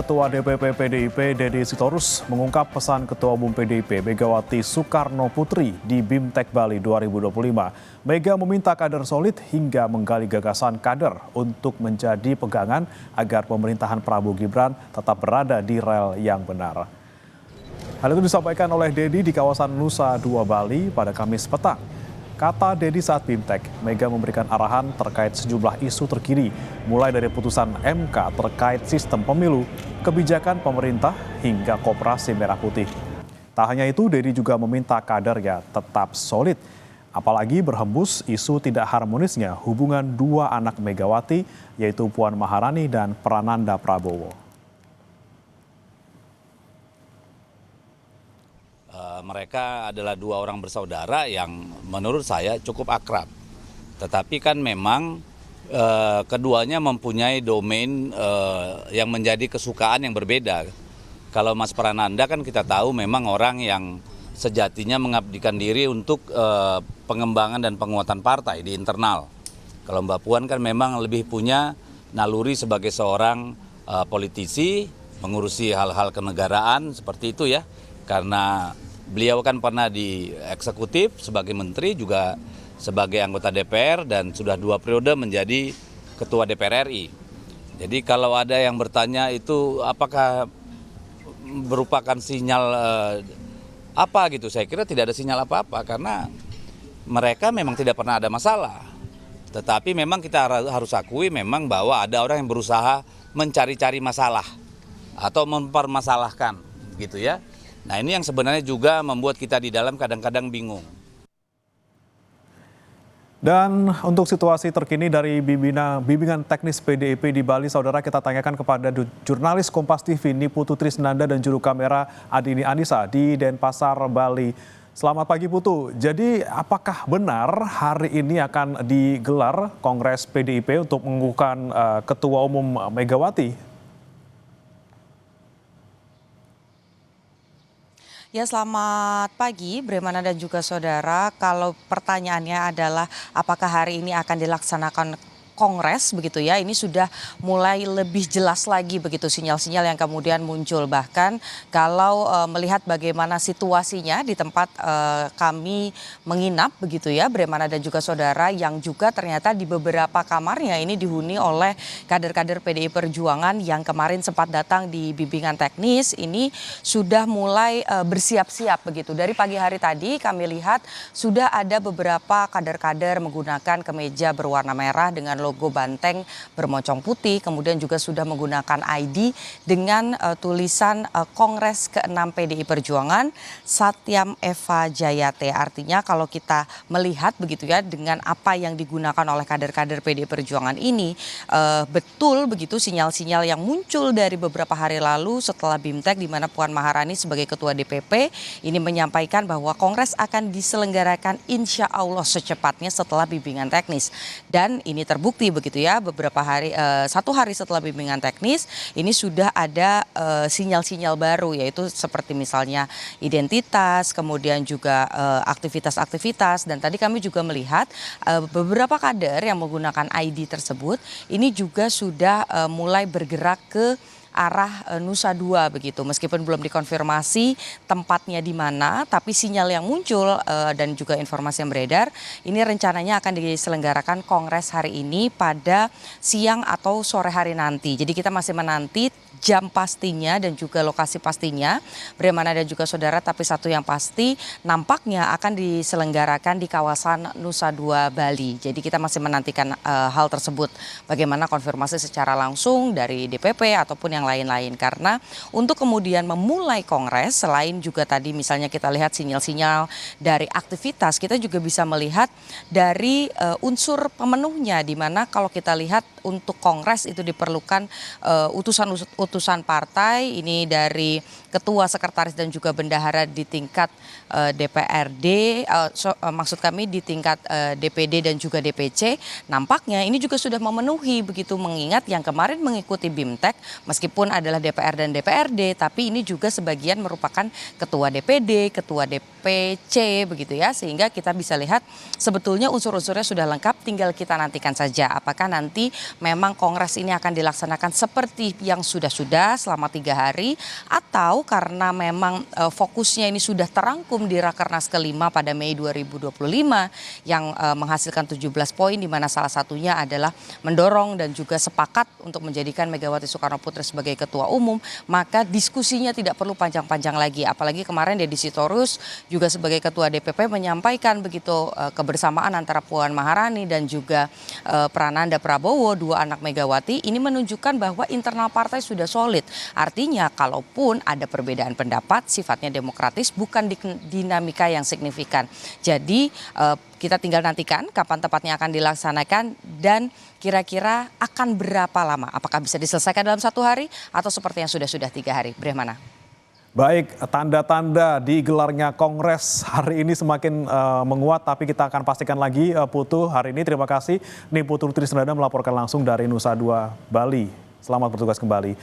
Ketua DPP PDIP Deddy Sitorus mengungkap pesan Ketua Umum PDIP Megawati Soekarno Putri di BIMTEK Bali 2025. Mega meminta kader solid hingga menggali gagasan kader untuk menjadi pegangan agar pemerintahan Prabowo Gibran tetap berada di rel yang benar. Hal itu disampaikan oleh Deddy di kawasan Nusa Dua Bali pada Kamis petang. Kata Deddy saat BIMTEK, Mega memberikan arahan terkait sejumlah isu terkini, mulai dari putusan MK terkait sistem pemilu, kebijakan pemerintah, hingga koperasi merah putih. Tak hanya itu, Deddy juga meminta kadernya tetap solid, apalagi berhembus isu tidak harmonisnya hubungan dua anak Megawati, yaitu Puan Maharani dan Prananda Prabowo. Mereka adalah dua orang bersaudara yang menurut saya cukup akrab. Tetapi kan memang keduanya mempunyai domain yang menjadi kesukaan yang berbeda. Kalau Mas Prananda kan kita tahu memang orang yang sejatinya mengabdikan diri untuk pengembangan dan penguatan partai di internal. Kalau Mbak Puan kan memang lebih punya naluri sebagai seorang politisi, mengurusi hal-hal kenegaraan seperti itu ya. Karena beliau kan pernah di eksekutif sebagai menteri, juga sebagai anggota DPR, dan sudah 2 periode menjadi ketua DPR RI. Jadi kalau ada yang bertanya itu apakah merupakan sinyal apa gitu, saya kira tidak ada sinyal apa-apa karena mereka memang tidak pernah ada masalah. Tetapi memang kita harus akui memang bahwa ada orang yang berusaha mencari-cari masalah atau mempermasalahkan gitu ya. Nah ini yang sebenarnya juga membuat kita di dalam kadang-kadang bingung. Dan untuk situasi terkini dari bimbingan teknis PDIP di Bali, saudara, kita tanyakan kepada jurnalis Kompas TV Niputu Trisnanda dan juru kamera Adini Anissa di Denpasar, Bali. Selamat pagi Putu, jadi apakah benar hari ini akan digelar Kongres PDIP untuk mengukuhkan Ketua Umum Megawati? Ya, selamat pagi Bremana dan juga saudara. Kalau pertanyaannya adalah apakah hari ini akan dilaksanakan Kongres begitu ya, ini sudah mulai lebih jelas lagi begitu sinyal-sinyal yang kemudian muncul. Bahkan kalau melihat bagaimana situasinya di tempat kami menginap begitu ya Bremana dan juga saudara, yang juga ternyata di beberapa kamarnya ini dihuni oleh kader-kader PDI Perjuangan yang kemarin sempat datang di bimbingan teknis, ini sudah mulai bersiap-siap begitu. Dari pagi hari tadi kami lihat sudah ada beberapa kader-kader menggunakan kemeja berwarna merah dengan logo banteng bermocong putih, kemudian juga sudah menggunakan ID dengan tulisan Kongres ke-6 PDI Perjuangan Satyam Eva Jayate. Artinya kalau kita melihat begitu ya dengan apa yang digunakan oleh kader-kader PDI Perjuangan ini, betul begitu sinyal-sinyal yang muncul dari beberapa hari lalu setelah BIMTEK, di mana Puan Maharani sebagai Ketua DPP ini menyampaikan bahwa Kongres akan diselenggarakan insya Allah secepatnya setelah bimbingan teknis. Dan ini terbukti begitu ya, beberapa hari, 1 hari setelah bimbingan teknis ini sudah ada sinyal-sinyal baru, yaitu seperti misalnya identitas, kemudian juga aktivitas-aktivitas, dan tadi kami juga melihat beberapa kader yang menggunakan ID tersebut ini juga sudah mulai bergerak ke arah Nusa Dua begitu, meskipun belum dikonfirmasi tempatnya di mana, tapi sinyal yang muncul dan juga informasi yang beredar ini rencananya akan diselenggarakan Kongres hari ini pada siang atau sore hari nanti. Jadi kita masih menanti jam pastinya dan juga lokasi pastinya Bremana dan juga saudara, tapi satu yang pasti nampaknya akan diselenggarakan di kawasan Nusa Dua Bali. Jadi kita masih menantikan hal tersebut, bagaimana konfirmasi secara langsung dari DPP ataupun yang lain-lain, karena untuk kemudian memulai Kongres selain juga tadi misalnya kita lihat sinyal-sinyal dari aktivitas, kita juga bisa melihat dari unsur pemenuhnya, di mana kalau kita lihat untuk Kongres itu diperlukan utusan partai, ini dari ketua, sekretaris dan juga bendahara di tingkat DPRD, maksud kami di tingkat DPD dan juga DPC. Nampaknya ini juga sudah memenuhi begitu, mengingat yang kemarin mengikuti BIMTEK meskipun meskipun adalah DPR dan DPRD, tapi ini juga sebagian merupakan ketua DPD, ketua DPC begitu ya, sehingga kita bisa lihat sebetulnya unsur-unsurnya sudah lengkap, tinggal kita nantikan saja apakah nanti memang kongres ini akan dilaksanakan seperti yang sudah-sudah selama 3 hari, atau karena memang fokusnya ini sudah terangkum di Rakernas kelima pada Mei 2025 yang menghasilkan 17 poin, di mana salah satunya adalah mendorong dan juga sepakat untuk menjadikan Megawati Soekarno Putri sebagai ketua umum, maka diskusinya tidak perlu panjang-panjang lagi. Apalagi kemarin Deddy Sitorus juga sebagai ketua DPP menyampaikan begitu kebersamaan antara Puan Maharani dan juga Prananda Prabowo, dua anak Megawati, ini menunjukkan bahwa internal partai sudah solid. Artinya kalaupun ada perbedaan pendapat sifatnya demokratis, bukan dinamika yang signifikan. Jadi kita tinggal nantikan kapan tepatnya akan dilaksanakan dan kira-kira akan berapa lama. Apakah bisa diselesaikan dalam 1 hari atau seperti yang sudah 3 hari. Brehmana. Baik, tanda-tanda digelarnya Kongres hari ini semakin menguat, tapi kita akan pastikan lagi Putu hari ini. Terima kasih. Ini Putu Trisnanda melaporkan langsung dari Nusa Dua, Bali. Selamat bertugas kembali.